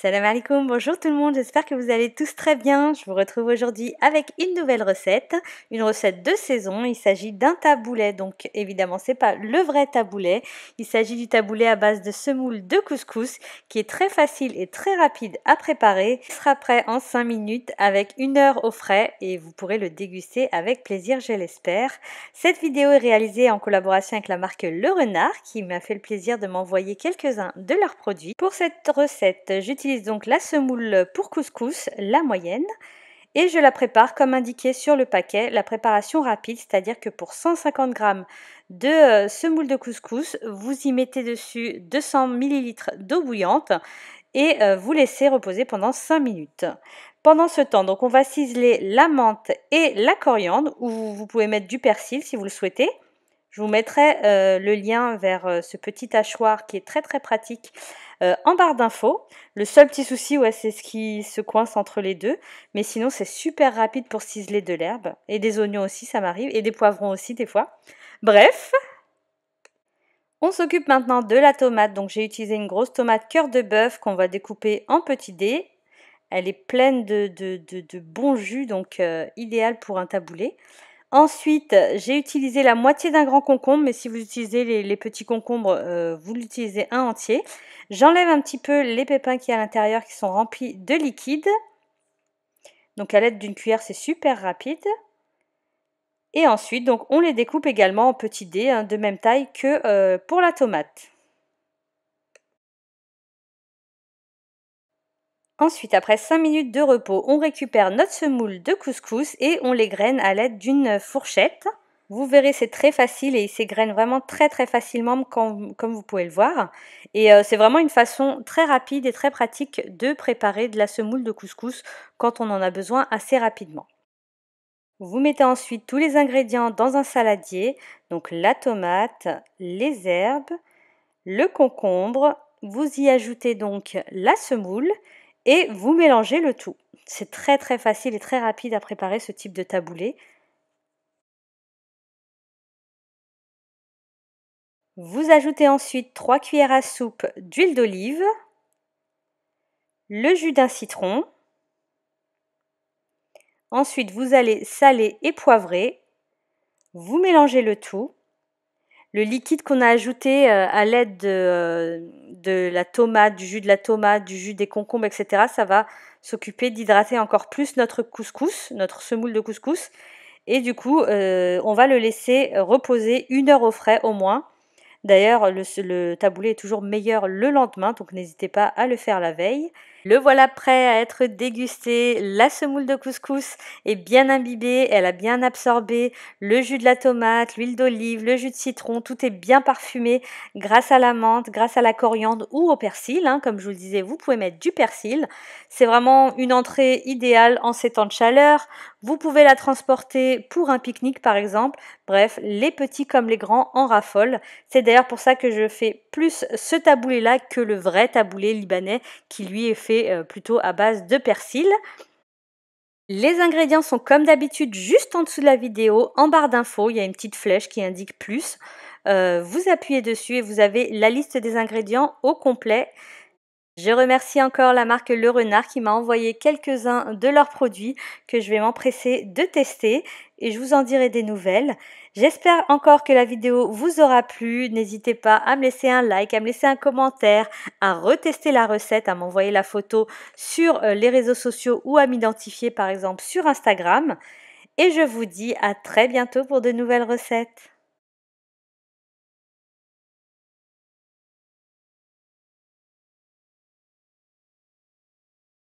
Salam alaikum, bonjour tout le monde, j'espère que vous allez tous très bien. Je vous retrouve aujourd'hui avec une nouvelle recette, une recette de saison. Il s'agit d'un taboulé, donc évidemment c'est pas le vrai taboulé. Il s'agit du taboulé à base de semoule de couscous qui est très facile et très rapide à préparer. Il sera prêt en 5 minutes avec 1 heure au frais et vous pourrez le déguster avec plaisir, je l'espère. Cette vidéo est réalisée en collaboration avec la marque Le Renard qui m'a fait le plaisir de m'envoyer quelques-uns de leurs produits. Pour cette recette, j'utilise donc la semoule pour couscous, la moyenne, et je la prépare comme indiqué sur le paquet, la préparation rapide, c'est-à-dire que pour 150 g de semoule de couscous, vous y mettez dessus 200 ml d'eau bouillante et vous laissez reposer pendant 5 minutes. Pendant ce temps, donc on va ciseler la menthe et la coriandre, ou vous pouvez mettre du persil si vous le souhaitez. Je vous mettrai le lien vers ce petit hachoir qui est très pratique en barre d'infos. Le seul petit souci, c'est ce qui se coince entre les deux. Mais sinon, c'est super rapide pour ciseler de l'herbe. Et des oignons aussi, ça m'arrive. Et des poivrons aussi, des fois. Bref, on s'occupe maintenant de la tomate. Donc, j'ai utilisé une grosse tomate cœur de bœuf qu'on va découper en petits dés. Elle est pleine de bon jus, donc idéal pour un taboulé. Ensuite, j'ai utilisé la moitié d'un grand concombre, mais si vous utilisez les petits concombres, vous l'utilisez un entier. J'enlève un petit peu les pépins qui y a à l'intérieur qui sont remplis de liquide. Donc à l'aide d'une cuillère, c'est super rapide. Et ensuite, donc, on les découpe également en petits dés, de même taille que pour la tomate. Ensuite, après 5 minutes de repos, on récupère notre semoule de couscous et on l'égrène à l'aide d'une fourchette. Vous verrez, c'est très facile et il s'égrène vraiment très facilement comme vous pouvez le voir. Et c'est vraiment une façon très rapide et très pratique de préparer de la semoule de couscous quand on en a besoin assez rapidement. Vous mettez ensuite tous les ingrédients dans un saladier, donc la tomate, les herbes, le concombre. Vous y ajoutez donc la semoule et vous mélangez le tout. C'est très facile et très rapide à préparer ce type de taboulé. Vous ajoutez ensuite 3 cuillères à soupe d'huile d'olive, le jus d'un citron. Ensuite, vous allez saler et poivrer. Vous mélangez le tout. Le liquide qu'on a ajouté à l'aide de la tomate, du jus de la tomate, du jus des concombres, etc., ça va s'occuper d'hydrater encore plus notre couscous, notre semoule de couscous. Et du coup, on va le laisser reposer 1 heure au frais au moins. D'ailleurs, le taboulé est toujours meilleur le lendemain, donc n'hésitez pas à le faire la veille. Le voilà prêt à être dégusté. La semoule de couscous est bien imbibée, elle a bien absorbé le jus de la tomate, l'huile d'olive, le jus de citron, tout est bien parfumé grâce à la menthe, grâce à la coriandre ou au persil. Comme je vous le disais, vous pouvez mettre du persil. C'est vraiment une entrée idéale en ces temps de chaleur. Vous pouvez la transporter pour un pique-nique par exemple. Bref, les petits comme les grands en raffolent. C'est d'ailleurs pour ça que je fais plus ce taboulé-là que le vrai taboulé libanais qui lui est fait plutôt à base de persil. Les ingrédients sont comme d'habitude juste en dessous de la vidéo, en barre d'infos, il y a une petite flèche qui indique plus. Vous appuyez dessus et vous avez la liste des ingrédients au complet. Je remercie encore la marque Le Renard qui m'a envoyé quelques-uns de leurs produits que je vais m'empresser de tester et je vous en dirai des nouvelles. J'espère encore que la vidéo vous aura plu. N'hésitez pas à me laisser un like, à me laisser un commentaire, à retester la recette, à m'envoyer la photo sur les réseaux sociaux ou à m'identifier par exemple sur Instagram. Et je vous dis à très bientôt pour de nouvelles recettes.